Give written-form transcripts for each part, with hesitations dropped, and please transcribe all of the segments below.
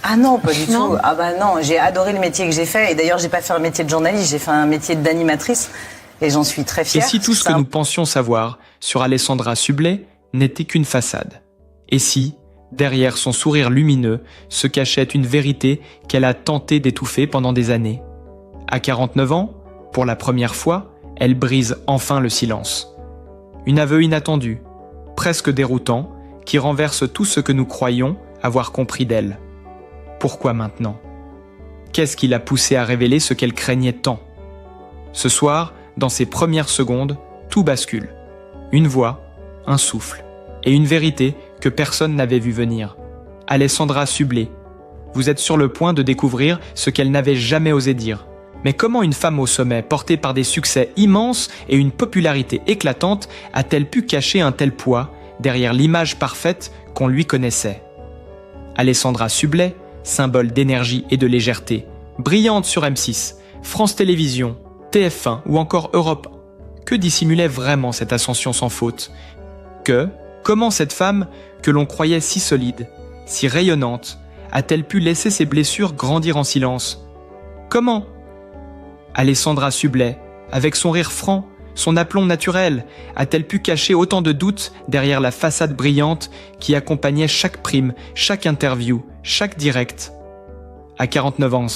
Ah non, pas du Non. tout. Ah bah non, j'ai adoré le métier que j'ai fait. Et d'ailleurs, j'ai pas fait un métier de journaliste, j'ai fait un métier d'animatrice. Et j'en suis très Et fière. si tout ce que nous pensions savoir sur Alessandra Sublet n'était qu'une façade? Et si, derrière son sourire lumineux, se cachait une vérité qu'elle a tenté d'étouffer pendant des années? À 49 ans, pour la première fois, elle brise enfin le silence. Une aveu inattendu, presque déroutant, qui renverse tout ce que nous croyions avoir compris d'elle. Pourquoi maintenant? Qu'est-ce qui l'a poussée à révéler ce qu'elle craignait tant? Ce soir, dans ces premières secondes, tout bascule. Une voix, un souffle, et une vérité que personne n'avait vu venir. Alessandra Sublet, vous êtes sur le point de découvrir ce qu'elle n'avait jamais osé dire. Mais comment une femme au sommet, portée par des succès immenses et une popularité éclatante, a-t-elle pu cacher un tel poids derrière l'image parfaite qu'on lui connaissait? Alessandra Sublet, symbole d'énergie et de légèreté, brillante sur M6, France Télévisions, TF1 ou encore Europe 1. Que dissimulait vraiment cette ascension sans faute? Comment cette femme, que l'on croyait si solide, si rayonnante, a-t-elle pu laisser ses blessures grandir en silence? Comment? Alessandra Sublet, avec son rire franc, son aplomb naturel, a-t-elle pu cacher autant de doutes derrière la façade brillante qui accompagnait chaque prime, chaque interview, chaque direct? À 49 ans,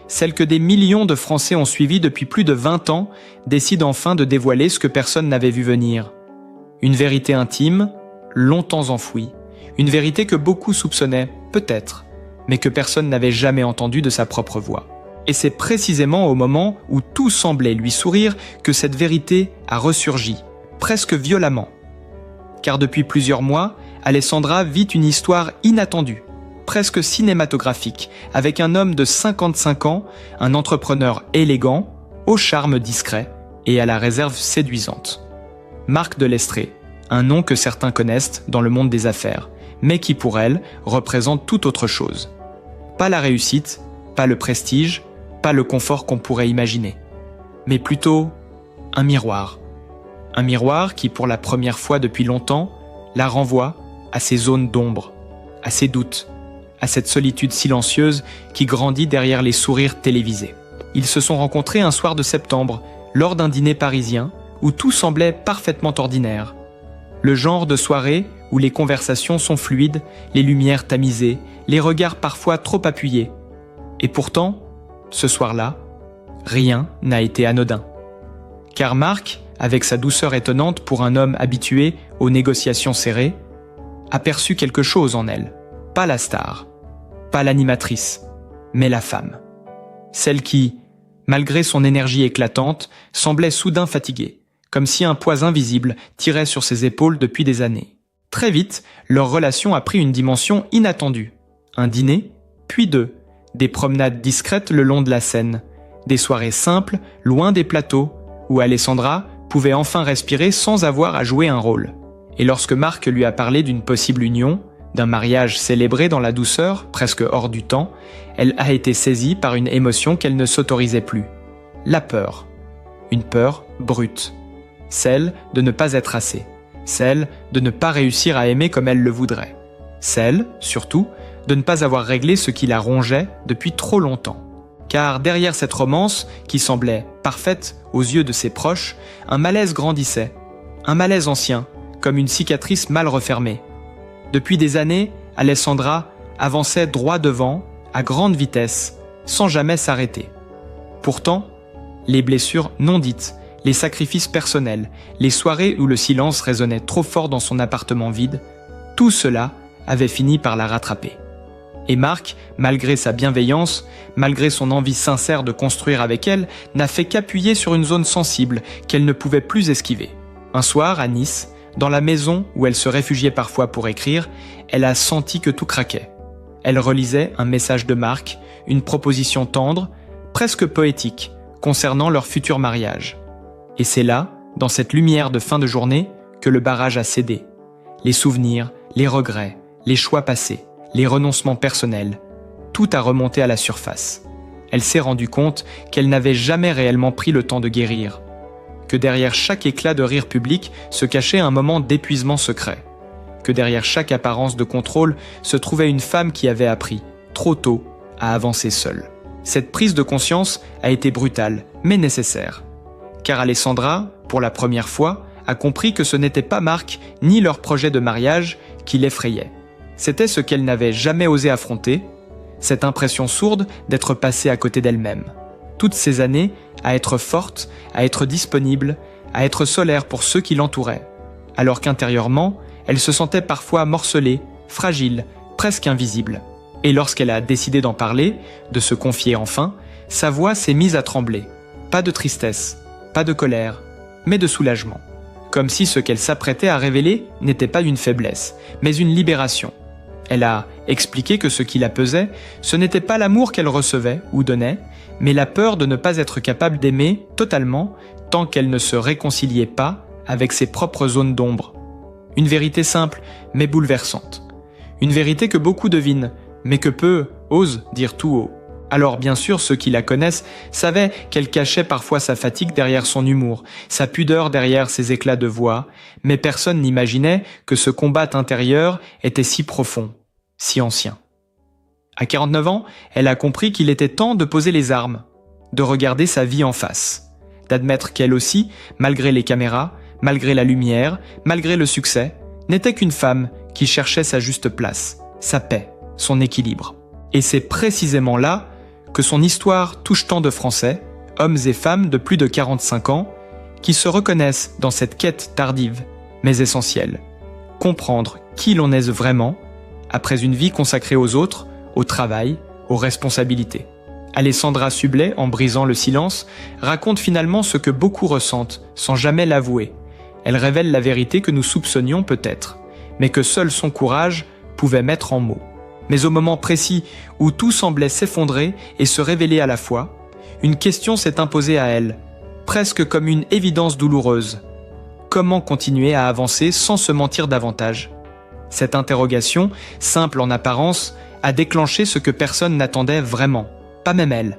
celle que des millions de Français ont suivie depuis plus de 20 ans décide enfin de dévoiler ce que personne n'avait vu venir. Une vérité intime, longtemps enfouie. Une vérité que beaucoup soupçonnaient, peut-être, mais que personne n'avait jamais entendue de sa propre voix. Et c'est précisément au moment où tout semblait lui sourire que cette vérité a ressurgi, presque violemment. Car depuis plusieurs mois, Alessandra vit une histoire inattendue, presque cinématographique, avec un homme de 55 ans, un entrepreneur élégant, au charme discret et à la réserve séduisante. Marc Delestrée, un nom que certains connaissent dans le monde des affaires, mais qui pour elle représente tout autre chose. Pas la réussite, pas le prestige, pas le confort qu'on pourrait imaginer, mais plutôt un miroir. Un miroir qui, pour la première fois depuis longtemps, la renvoie à ces zones d'ombre, à ses doutes, à cette solitude silencieuse qui grandit derrière les sourires télévisés. Ils se sont rencontrés un soir de septembre, lors d'un dîner parisien, où tout semblait parfaitement ordinaire. Le genre de soirée où les conversations sont fluides, les lumières tamisées, les regards parfois trop appuyés. Et pourtant, ce soir-là, rien n'a été anodin. Car Marc, avec sa douceur étonnante pour un homme habitué aux négociations serrées, aperçut quelque chose en elle. Pas la star, pas l'animatrice, mais la femme. Celle qui, malgré son énergie éclatante, semblait soudain fatiguée, comme si un poids invisible tirait sur ses épaules depuis des années. Très vite, leur relation a pris une dimension inattendue. Un dîner, puis deux, des promenades discrètes le long de la Seine, des soirées simples, loin des plateaux, où Alessandra pouvait enfin respirer sans avoir à jouer un rôle. Et lorsque Marc lui a parlé d'une possible union, d'un mariage célébré dans la douceur, presque hors du temps, elle a été saisie par une émotion qu'elle ne s'autorisait plus. La peur. Une peur brute. Celle de ne pas être assez. Celle de ne pas réussir à aimer comme elle le voudrait. Celle, surtout, de ne pas avoir réglé ce qui la rongeait depuis trop longtemps. Car derrière cette romance, qui semblait parfaite aux yeux de ses proches, un malaise grandissait. Un malaise ancien, comme une cicatrice mal refermée. Depuis des années, Alessandra avançait droit devant, à grande vitesse, sans jamais s'arrêter. Pourtant, les blessures non dites, les sacrifices personnels, les soirées où le silence résonnait trop fort dans son appartement vide, tout cela avait fini par la rattraper. Et Marc, malgré sa bienveillance, malgré son envie sincère de construire avec elle, n'a fait qu'appuyer sur une zone sensible qu'elle ne pouvait plus esquiver. Un soir, à Nice, dans la maison où elle se réfugiait parfois pour écrire, elle a senti que tout craquait. Elle relisait un message de Marc, une proposition tendre, presque poétique, concernant leur futur mariage. Et c'est là, dans cette lumière de fin de journée, que le barrage a cédé. Les souvenirs, les regrets, les choix passés, les renoncements personnels, tout a remonté à la surface. Elle s'est rendue compte qu'elle n'avait jamais réellement pris le temps de guérir, que derrière chaque éclat de rire public se cachait un moment d'épuisement secret, que derrière chaque apparence de contrôle se trouvait une femme qui avait appris, trop tôt, à avancer seule. Cette prise de conscience a été brutale, mais nécessaire. Car Alessandra, pour la première fois, a compris que ce n'était pas Marc ni leur projet de mariage qui l'effrayait. C'était ce qu'elle n'avait jamais osé affronter, cette impression sourde d'être passée à côté d'elle-même. Toutes ces années, à être forte, à être disponible, à être solaire pour ceux qui l'entouraient. Alors qu'intérieurement, elle se sentait parfois morcelée, fragile, presque invisible. Et lorsqu'elle a décidé d'en parler, de se confier enfin, sa voix s'est mise à trembler. Pas de tristesse, pas de colère, mais de soulagement. Comme si ce qu'elle s'apprêtait à révéler n'était pas une faiblesse, mais une libération. Elle a expliqué que ce qui la pesait, ce n'était pas l'amour qu'elle recevait ou donnait, mais la peur de ne pas être capable d'aimer totalement tant qu'elle ne se réconciliait pas avec ses propres zones d'ombre. Une vérité simple, mais bouleversante. Une vérité que beaucoup devinent, mais que peu osent dire tout haut. Alors bien sûr, ceux qui la connaissent savaient qu'elle cachait parfois sa fatigue derrière son humour, sa pudeur derrière ses éclats de voix, mais personne n'imaginait que ce combat intérieur était si profond, si ancien. À 49 ans, elle a compris qu'il était temps de poser les armes, de regarder sa vie en face, d'admettre qu'elle aussi, malgré les caméras, malgré la lumière, malgré le succès, n'était qu'une femme qui cherchait sa juste place, sa paix, son équilibre. Et c'est précisément là que son histoire touche tant de Français, hommes et femmes de plus de 45 ans, qui se reconnaissent dans cette quête tardive, mais essentielle. Comprendre qui l'on est vraiment, après une vie consacrée aux autres, au travail, aux responsabilités. Alessandra Sublet, en brisant le silence, raconte finalement ce que beaucoup ressentent, sans jamais l'avouer. Elle révèle la vérité que nous soupçonnions peut-être, mais que seul son courage pouvait mettre en mots. Mais au moment précis où tout semblait s'effondrer et se révéler à la fois, une question s'est imposée à elle, presque comme une évidence douloureuse. Comment continuer à avancer sans se mentir davantage ? Cette interrogation, simple en apparence, a déclenché ce que personne n'attendait vraiment, pas même elle.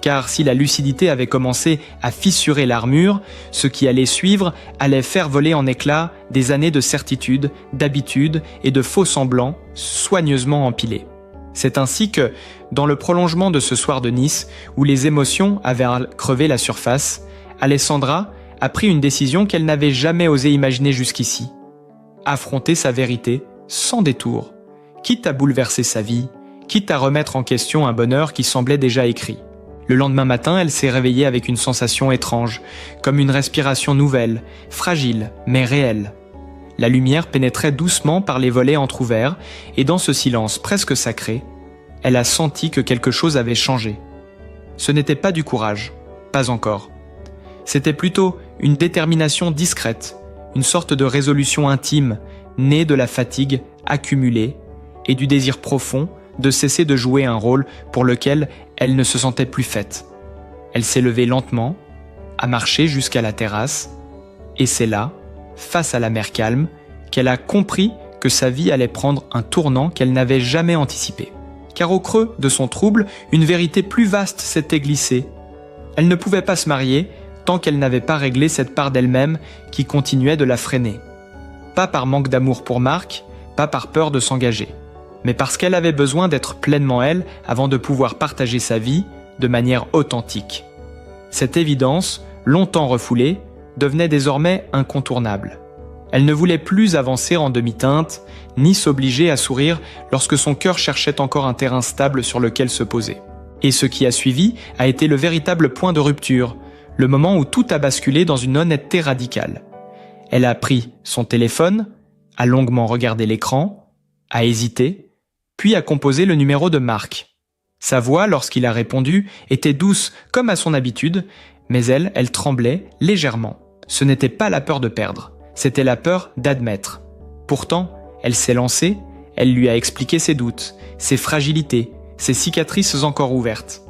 Car si la lucidité avait commencé à fissurer l'armure, ce qui allait suivre allait faire voler en éclats des années de certitude, d'habitude et de faux semblants soigneusement empilés. C'est ainsi que, dans le prolongement de ce soir de Nice, où les émotions avaient crevé la surface, Alessandra a pris une décision qu'elle n'avait jamais osé imaginer jusqu'ici. Affronter sa vérité sans détour, quitte à bouleverser sa vie, quitte à remettre en question un bonheur qui semblait déjà écrit. Le lendemain matin, elle s'est réveillée avec une sensation étrange, comme une respiration nouvelle, fragile, mais réelle. La lumière pénétrait doucement par les volets entr'ouverts, et dans ce silence presque sacré, elle a senti que quelque chose avait changé. Ce n'était pas du courage, pas encore. C'était plutôt une détermination discrète, une sorte de résolution intime, née de la fatigue accumulée et du désir profond de cesser de jouer un rôle pour lequel elle ne se sentait plus faite. Elle s'est levée lentement, a marché jusqu'à la terrasse, et c'est là, face à la mer calme, qu'elle a compris que sa vie allait prendre un tournant qu'elle n'avait jamais anticipé. Car au creux de son trouble, une vérité plus vaste s'était glissée. Elle ne pouvait pas se marier tant qu'elle n'avait pas réglé cette part d'elle-même qui continuait de la freiner. Pas par manque d'amour pour Marc, pas par peur de s'engager, mais parce qu'elle avait besoin d'être pleinement elle avant de pouvoir partager sa vie de manière authentique. Cette évidence, longtemps refoulée, devenait désormais incontournable. Elle ne voulait plus avancer en demi-teinte, ni s'obliger à sourire lorsque son cœur cherchait encore un terrain stable sur lequel se poser. Et ce qui a suivi a été le véritable point de rupture, le moment où tout a basculé dans une honnêteté radicale. Elle a pris son téléphone, a longuement regardé l'écran, a hésité, puis a composé le numéro de Marc. Sa voix, lorsqu'il a répondu, était douce comme à son habitude, mais elle tremblait légèrement. Ce n'était pas la peur de perdre, c'était la peur d'admettre. Pourtant, elle s'est lancée, elle lui a expliqué ses doutes, ses fragilités, ses cicatrices encore ouvertes.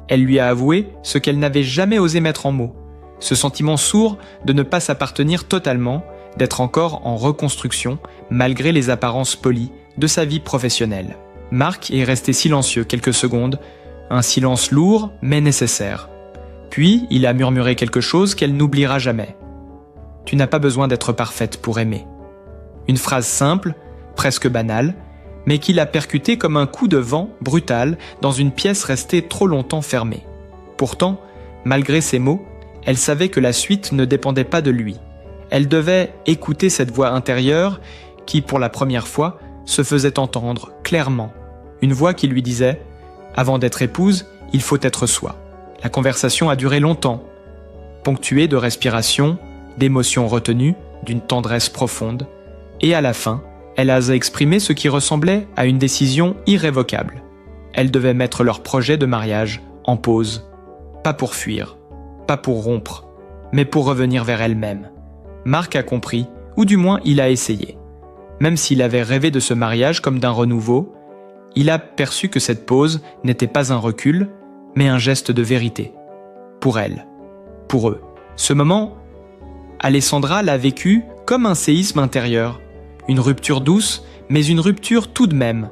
Elle lui a avoué ce qu'elle n'avait jamais osé mettre en mots, ce sentiment sourd de ne pas s'appartenir totalement, d'être encore en reconstruction malgré les apparences polies de sa vie professionnelle. Marc est resté silencieux quelques secondes, un silence lourd mais nécessaire. Puis il a murmuré quelque chose qu'elle n'oubliera jamais. « Tu n'as pas besoin d'être parfaite pour aimer. » Une phrase simple, presque banale, mais qui l'a percuté comme un coup de vent brutal dans une pièce restée trop longtemps fermée. Pourtant, malgré ces mots, elle savait que la suite ne dépendait pas de lui. Elle devait écouter cette voix intérieure qui, pour la première fois, se faisait entendre clairement. Une voix qui lui disait « Avant d'être épouse, il faut être soi ». La conversation a duré longtemps, ponctuée de respiration, d'émotions retenues, d'une tendresse profonde, et à la fin, elle a exprimé ce qui ressemblait à une décision irrévocable. Elle devait mettre leur projet de mariage en pause, pas pour fuir, pas pour rompre, mais pour revenir vers elle-même. Marc a compris, ou du moins il a essayé. Même s'il avait rêvé de ce mariage comme d'un renouveau, il a perçu que cette pause n'était pas un recul, mais un geste de vérité. Pour elle, pour eux. Ce moment, Alessandra l'a vécu comme un séisme intérieur. Une rupture douce, mais une rupture tout de même.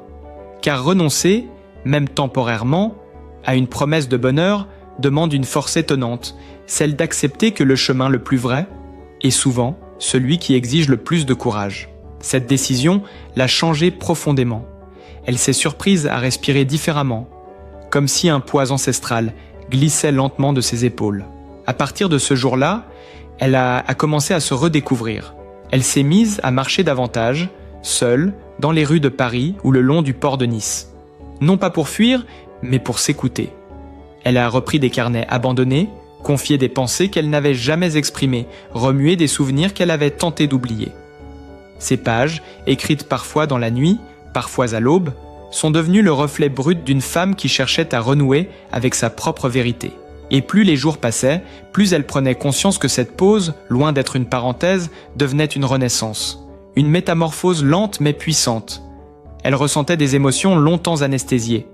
Car renoncer, même temporairement, à une promesse de bonheur demande une force étonnante, celle d'accepter que le chemin le plus vrai est souvent celui qui exige le plus de courage. Cette décision l'a changée profondément. Elle s'est surprise à respirer différemment, comme si un poids ancestral glissait lentement de ses épaules. À partir de ce jour-là, elle a commencé à se redécouvrir. Elle s'est mise à marcher davantage, seule, dans les rues de Paris ou le long du port de Nice. Non pas pour fuir, mais pour s'écouter. Elle a repris des carnets abandonnés, confié des pensées qu'elle n'avait jamais exprimées, remué des souvenirs qu'elle avait tenté d'oublier. Ces pages, écrites parfois dans la nuit, parfois à l'aube, sont devenues le reflet brut d'une femme qui cherchait à renouer avec sa propre vérité. Et plus les jours passaient, plus elle prenait conscience que cette pause, loin d'être une parenthèse, devenait une renaissance. Une métamorphose lente mais puissante. Elle ressentait des émotions longtemps anesthésiées.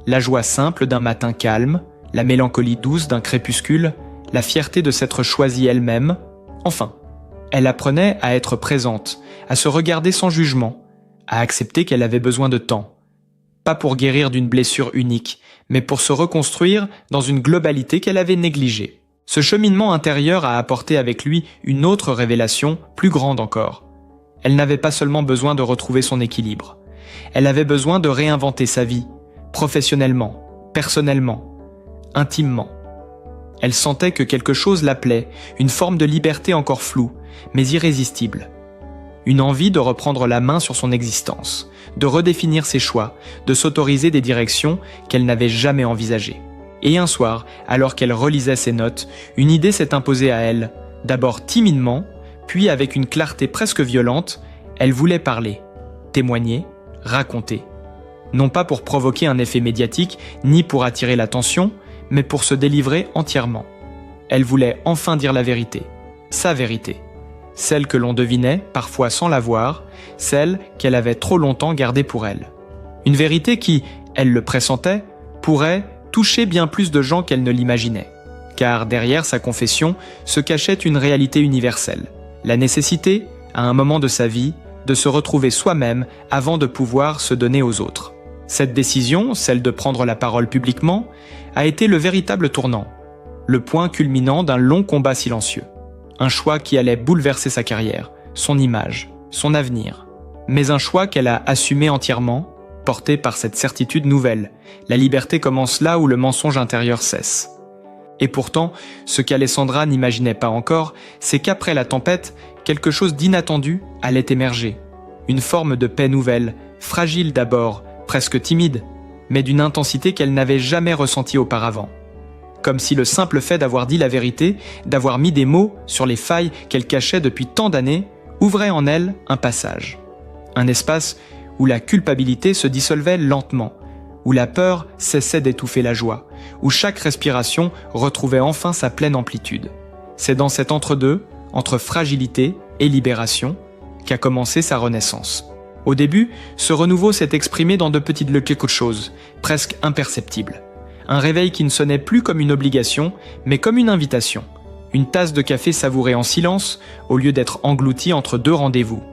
La joie simple d'un matin calme, la mélancolie douce d'un crépuscule, la fierté de s'être choisie elle-même. Enfin, elle apprenait à être présente, à se regarder sans jugement, à accepter qu'elle avait besoin de temps. Pas pour guérir d'une blessure unique, mais pour se reconstruire dans une globalité qu'elle avait négligée. Ce cheminement intérieur a apporté avec lui une autre révélation, plus grande encore. Elle n'avait pas seulement besoin de retrouver son équilibre. Elle avait besoin de réinventer sa vie, professionnellement, personnellement, intimement. Elle sentait que quelque chose l'appelait, une forme de liberté encore floue, mais irrésistible. Une envie de reprendre la main sur son existence, de redéfinir ses choix, de s'autoriser des directions qu'elle n'avait jamais envisagées. Et un soir, alors qu'elle relisait ses notes, une idée s'est imposée à elle. D'abord timidement, puis avec une clarté presque violente, elle voulait parler, témoigner, raconter. Non pas pour provoquer un effet médiatique, ni pour attirer l'attention, mais pour se délivrer entièrement. Elle voulait enfin dire la vérité, sa vérité. Celle que l'on devinait, parfois sans la voir, celle qu'elle avait trop longtemps gardée pour elle. Une vérité qui, elle le pressentait, pourrait toucher bien plus de gens qu'elle ne l'imaginait. Car derrière sa confession se cachait une réalité universelle. La nécessité, à un moment de sa vie, de se retrouver soi-même avant de pouvoir se donner aux autres. Cette décision, celle de prendre la parole publiquement, a été le véritable tournant, le point culminant d'un long combat silencieux. Un choix qui allait bouleverser sa carrière, son image, son avenir. Mais un choix qu'elle a assumé entièrement, porté par cette certitude nouvelle. La liberté commence là où le mensonge intérieur cesse. Et pourtant, ce qu'Alessandra n'imaginait pas encore, c'est qu'après la tempête, quelque chose d'inattendu allait émerger. Une forme de paix nouvelle, fragile d'abord, presque timide, mais d'une intensité qu'elle n'avait jamais ressentie auparavant. Comme si le simple fait d'avoir dit la vérité, d'avoir mis des mots sur les failles qu'elle cachait depuis tant d'années, ouvrait en elle un passage. Un espace où la culpabilité se dissolvait lentement, où la peur cessait d'étouffer la joie, où chaque respiration retrouvait enfin sa pleine amplitude. C'est dans cet entre-deux, entre fragilité et libération, qu'a commencé sa renaissance. Au début, ce renouveau s'est exprimé dans de petites quelque chose, presque imperceptibles. Un réveil qui ne sonnait plus comme une obligation, mais comme une invitation. Une tasse de café savourée en silence, au lieu d'être engloutie entre deux rendez-vous.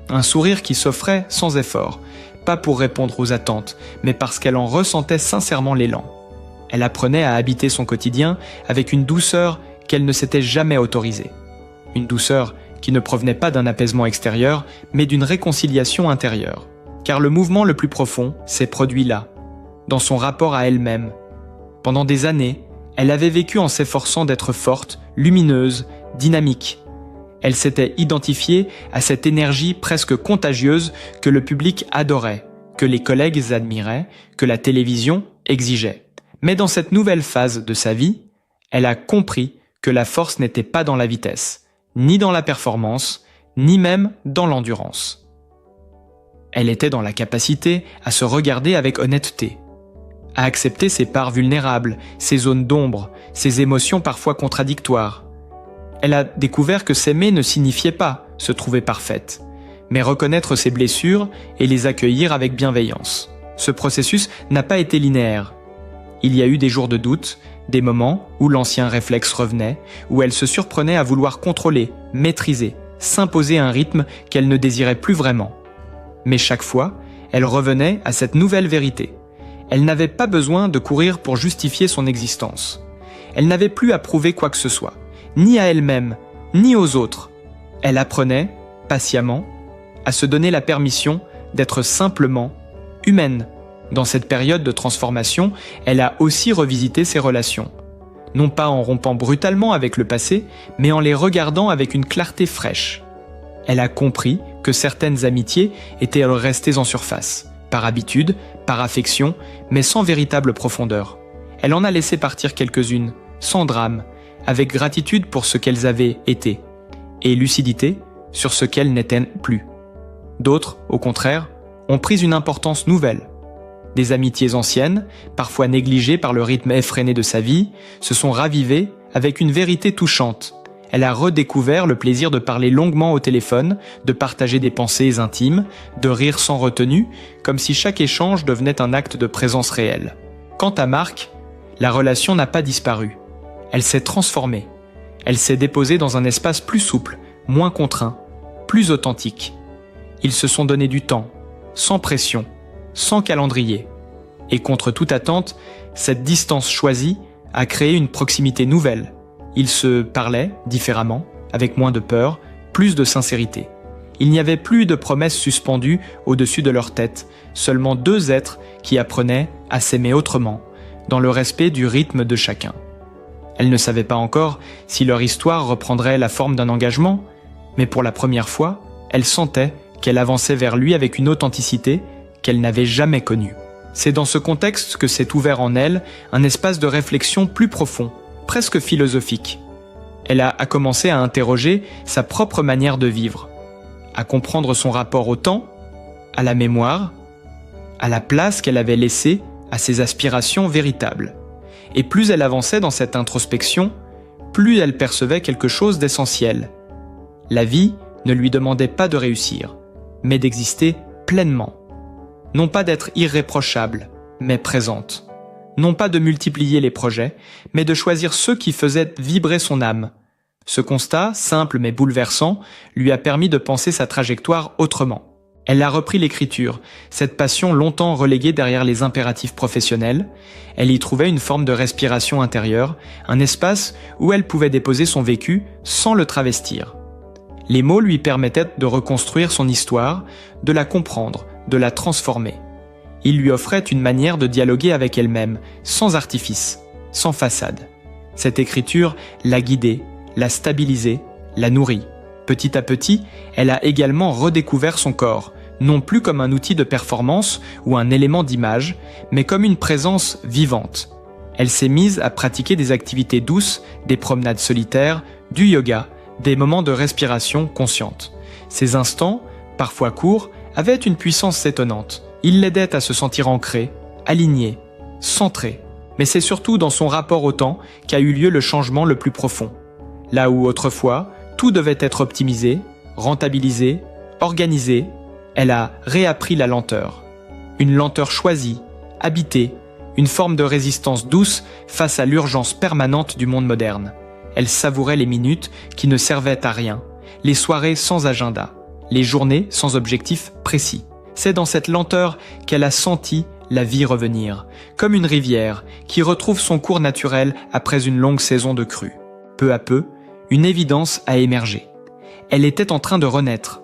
Un sourire qui s'offrait sans effort, pas pour répondre aux attentes, mais parce qu'elle en ressentait sincèrement l'élan. Elle apprenait à habiter son quotidien avec une douceur qu'elle ne s'était jamais autorisée. Une douceur qui ne provenait pas d'un apaisement extérieur, mais d'une réconciliation intérieure. Car le mouvement le plus profond s'est produit là, dans son rapport à elle-même. Pendant des années, elle avait vécu en s'efforçant d'être forte, lumineuse, dynamique. Elle s'était identifiée à cette énergie presque contagieuse que le public adorait, que les collègues admiraient, que la télévision exigeait. Mais dans cette nouvelle phase de sa vie, elle a compris que la force n'était pas dans la vitesse, ni dans la performance, ni même dans l'endurance. Elle était dans la capacité à se regarder avec honnêteté, à accepter ses parts vulnérables, ses zones d'ombre, ses émotions parfois contradictoires. Elle a découvert que s'aimer ne signifiait pas se trouver parfaite, mais reconnaître ses blessures et les accueillir avec bienveillance. Ce processus n'a pas été linéaire. Il y a eu des jours de doute, des moments où l'ancien réflexe revenait, où elle se surprenait à vouloir contrôler, maîtriser, s'imposer un rythme qu'elle ne désirait plus vraiment. Mais chaque fois, elle revenait à cette nouvelle vérité. Elle n'avait pas besoin de courir pour justifier son existence. Elle n'avait plus à prouver quoi que ce soit, ni à elle-même, ni aux autres. Elle apprenait, patiemment, à se donner la permission d'être simplement humaine. Dans cette période de transformation, elle a aussi revisité ses relations. Non pas en rompant brutalement avec le passé, mais en les regardant avec une clarté fraîche. Elle a compris que certaines amitiés étaient restées en surface, par habitude, par affection, mais sans véritable profondeur. Elle en a laissé partir quelques-unes, sans drame, avec gratitude pour ce qu'elles avaient été, et lucidité sur ce qu'elles n'étaient plus. D'autres, au contraire, ont pris une importance nouvelle. Des amitiés anciennes, parfois négligées par le rythme effréné de sa vie, se sont ravivées avec une vérité touchante. Elle a redécouvert le plaisir de parler longuement au téléphone, de partager des pensées intimes, de rire sans retenue, comme si chaque échange devenait un acte de présence réelle. Quant à Marc, la relation n'a pas disparu. Elle s'est transformée. Elle s'est déposée dans un espace plus souple, moins contraint, plus authentique. Ils se sont donné du temps, sans pression, sans calendrier. Et contre toute attente, cette distance choisie a créé une proximité nouvelle. Ils se parlaient différemment, avec moins de peur, plus de sincérité. Il n'y avait plus de promesses suspendues au-dessus de leur tête, seulement deux êtres qui apprenaient à s'aimer autrement, dans le respect du rythme de chacun. Elle ne savait pas encore si leur histoire reprendrait la forme d'un engagement, mais pour la première fois, elle sentait qu'elle avançait vers lui avec une authenticité qu'elle n'avait jamais connue. C'est dans ce contexte que s'est ouvert en elle un espace de réflexion plus profond, presque philosophique. Elle a commencé à interroger sa propre manière de vivre, à comprendre son rapport au temps, à la mémoire, à la place qu'elle avait laissée à ses aspirations véritables. Et plus elle avançait dans cette introspection, plus elle percevait quelque chose d'essentiel. La vie ne lui demandait pas de réussir, mais d'exister pleinement. Non pas d'être irréprochable, mais présente. Non pas de multiplier les projets, mais de choisir ceux qui faisaient vibrer son âme. Ce constat, simple mais bouleversant, lui a permis de penser sa trajectoire autrement. Elle a repris l'écriture, cette passion longtemps reléguée derrière les impératifs professionnels. Elle y trouvait une forme de respiration intérieure, un espace où elle pouvait déposer son vécu sans le travestir. Les mots lui permettaient de reconstruire son histoire, de la comprendre, de la transformer. Il lui offrait une manière de dialoguer avec elle-même, sans artifice, sans façade. Cette écriture l'a guidée, l'a stabilisée, l'a nourrie. Petit à petit, elle a également redécouvert son corps, non plus comme un outil de performance ou un élément d'image, mais comme une présence vivante. Elle s'est mise à pratiquer des activités douces, des promenades solitaires, du yoga, des moments de respiration consciente. Ces instants, parfois courts, avaient une puissance étonnante. Ils l'aidaient à se sentir ancré, aligné, centré. Mais c'est surtout dans son rapport au temps qu'a eu lieu le changement le plus profond. Là où autrefois, tout devait être optimisé, rentabilisé, organisé, elle a réappris la lenteur. Une lenteur choisie, habitée, une forme de résistance douce face à l'urgence permanente du monde moderne. Elle savourait les minutes qui ne servaient à rien, les soirées sans agenda, les journées sans objectif précis. C'est dans cette lenteur qu'elle a senti la vie revenir, comme une rivière qui retrouve son cours naturel après une longue saison de crue. Peu à peu, une évidence a émergé. Elle était en train de renaître.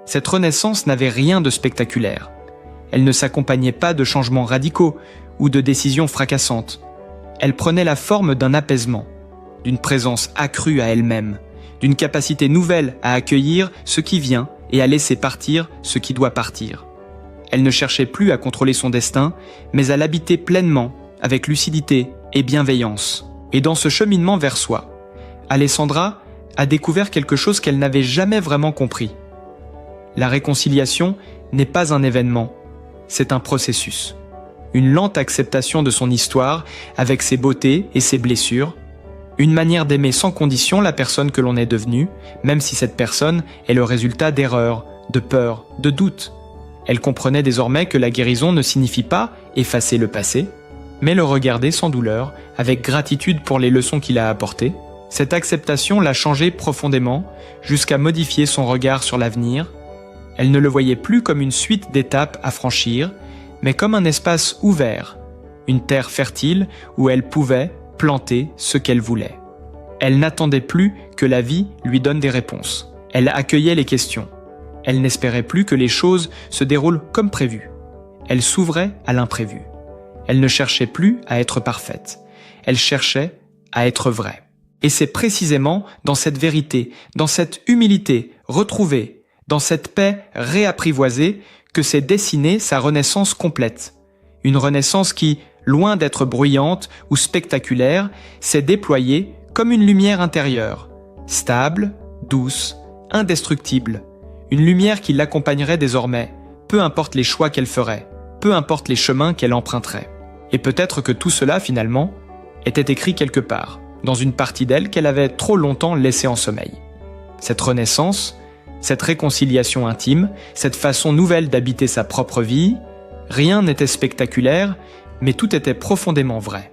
Cette renaissance n'avait rien de spectaculaire. Elle ne s'accompagnait pas de changements radicaux ou de décisions fracassantes. Elle prenait la forme d'un apaisement, d'une présence accrue à elle-même, d'une capacité nouvelle à accueillir ce qui vient et à laisser partir ce qui doit partir. Elle ne cherchait plus à contrôler son destin, mais à l'habiter pleinement, avec lucidité et bienveillance. Et dans ce cheminement vers soi, Alessandra a découvert quelque chose qu'elle n'avait jamais vraiment compris. La réconciliation n'est pas un événement, c'est un processus. Une lente acceptation de son histoire, avec ses beautés et ses blessures, une manière d'aimer sans condition la personne que l'on est devenue, même si cette personne est le résultat d'erreurs, de peurs, de doutes. Elle comprenait désormais que la guérison ne signifie pas effacer le passé, mais le regarder sans douleur, avec gratitude pour les leçons qu'il a apportées. Cette acceptation l'a changé profondément, jusqu'à modifier son regard sur l'avenir. Elle ne le voyait plus comme une suite d'étapes à franchir, mais comme un espace ouvert, une terre fertile où elle pouvait planter ce qu'elle voulait. Elle n'attendait plus que la vie lui donne des réponses. Elle accueillait les questions. Elle n'espérait plus que les choses se déroulent comme prévu. Elle s'ouvrait à l'imprévu. Elle ne cherchait plus à être parfaite. Elle cherchait à être vraie. Et c'est précisément dans cette vérité, dans cette humilité retrouvée, dans cette paix réapprivoisée, que s'est dessinée sa renaissance complète. Une renaissance qui, loin d'être bruyante ou spectaculaire, s'est déployée comme une lumière intérieure, stable, douce, indestructible. Une lumière qui l'accompagnerait désormais, peu importe les choix qu'elle ferait, peu importe les chemins qu'elle emprunterait. Et peut-être que tout cela, finalement, était écrit quelque part, dans une partie d'elle qu'elle avait trop longtemps laissée en sommeil. Cette renaissance, cette réconciliation intime, cette façon nouvelle d'habiter sa propre vie, rien n'était spectaculaire, mais tout était profondément vrai.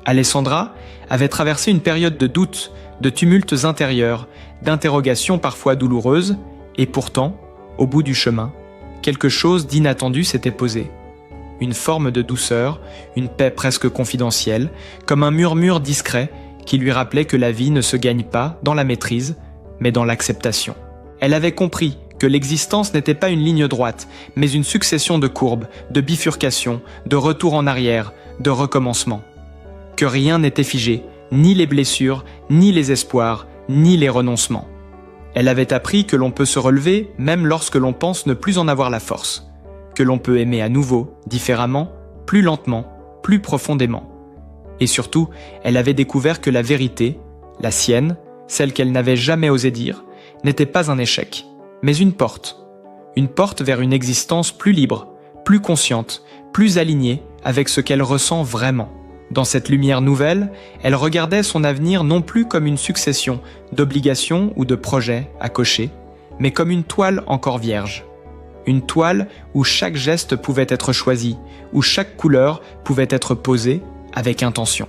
Alessandra avait traversé une période de doutes, de tumultes intérieurs, d'interrogations parfois douloureuses, et pourtant, au bout du chemin, quelque chose d'inattendu s'était posé. Une forme de douceur, une paix presque confidentielle, comme un murmure discret qui lui rappelait que la vie ne se gagne pas dans la maîtrise, mais dans l'acceptation. Elle avait compris que l'existence n'était pas une ligne droite, mais une succession de courbes, de bifurcations, de retours en arrière, de recommencements. Que rien n'était figé, ni les blessures, ni les espoirs, ni les renoncements. Elle avait appris que l'on peut se relever même lorsque l'on pense ne plus en avoir la force, que l'on peut aimer à nouveau, différemment, plus lentement, plus profondément. Et surtout, elle avait découvert que la vérité, la sienne, celle qu'elle n'avait jamais osé dire, n'était pas un échec, mais une porte vers une existence plus libre, plus consciente, plus alignée avec ce qu'elle ressent vraiment. Dans cette lumière nouvelle, elle regardait son avenir non plus comme une succession d'obligations ou de projets à cocher, mais comme une toile encore vierge. Une toile où chaque geste pouvait être choisi, où chaque couleur pouvait être posée avec intention.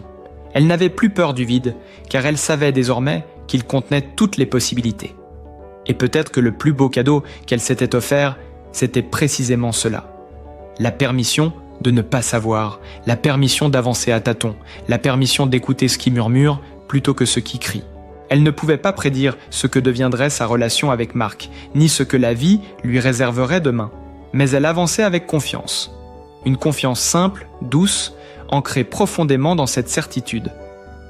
Elle n'avait plus peur du vide, car elle savait désormais qu'il contenait toutes les possibilités. Et peut-être que le plus beau cadeau qu'elle s'était offert, c'était précisément cela. La permission de ne pas savoir, la permission d'avancer à tâtons, la permission d'écouter ce qui murmure plutôt que ce qui crie. Elle ne pouvait pas prédire ce que deviendrait sa relation avec Marc, ni ce que la vie lui réserverait demain. Mais elle avançait avec confiance. Une confiance simple, douce, ancrée profondément dans cette certitude.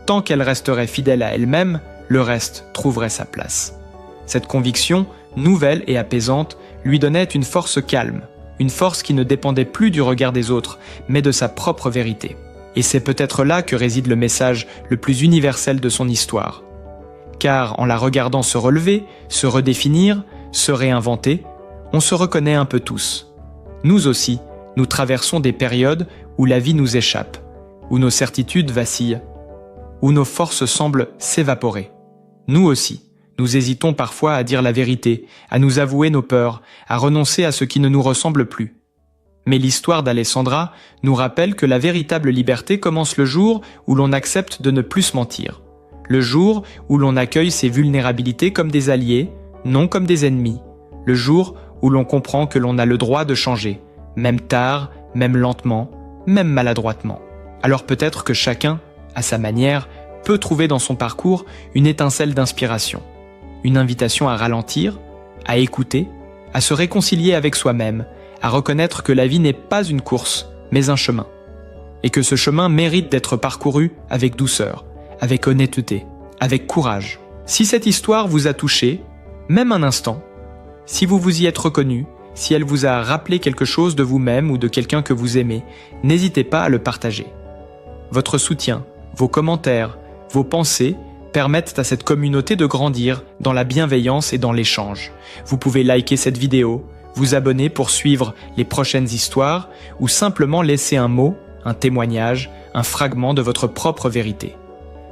Tant qu'elle resterait fidèle à elle-même, le reste trouverait sa place. Cette conviction, nouvelle et apaisante, lui donnait une force calme, une force qui ne dépendait plus du regard des autres, mais de sa propre vérité. Et c'est peut-être là que réside le message le plus universel de son histoire. Car en la regardant se relever, se redéfinir, se réinventer, on se reconnaît un peu tous. Nous aussi, nous traversons des périodes où la vie nous échappe, où nos certitudes vacillent, où nos forces semblent s'évaporer. Nous aussi, nous hésitons parfois à dire la vérité, à nous avouer nos peurs, à renoncer à ce qui ne nous ressemble plus. Mais l'histoire d'Alessandra nous rappelle que la véritable liberté commence le jour où l'on accepte de ne plus se mentir. Le jour où l'on accueille ses vulnérabilités comme des alliés, non comme des ennemis. Le jour où l'on comprend que l'on a le droit de changer, même tard, même lentement, même maladroitement. Alors peut-être que chacun, à sa manière, peut trouver dans son parcours une étincelle d'inspiration, une invitation à ralentir, à écouter, à se réconcilier avec soi-même, à reconnaître que la vie n'est pas une course, mais un chemin. Et que ce chemin mérite d'être parcouru avec douceur, avec honnêteté, avec courage. Si cette histoire vous a touché, même un instant, si vous vous y êtes reconnu, si elle vous a rappelé quelque chose de vous-même ou de quelqu'un que vous aimez, n'hésitez pas à le partager. Votre soutien, vos commentaires, vos pensées permettent à cette communauté de grandir dans la bienveillance et dans l'échange. Vous pouvez liker cette vidéo, vous abonner pour suivre les prochaines histoires ou simplement laisser un mot, un témoignage, un fragment de votre propre vérité.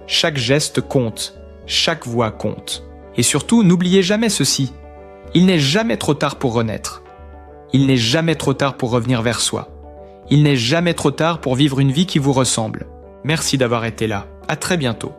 Chaque geste compte, chaque voix compte. Et surtout, n'oubliez jamais ceci. Il n'est jamais trop tard pour renaître. Il n'est jamais trop tard pour revenir vers soi. Il n'est jamais trop tard pour vivre une vie qui vous ressemble. Merci d'avoir été là. À très bientôt.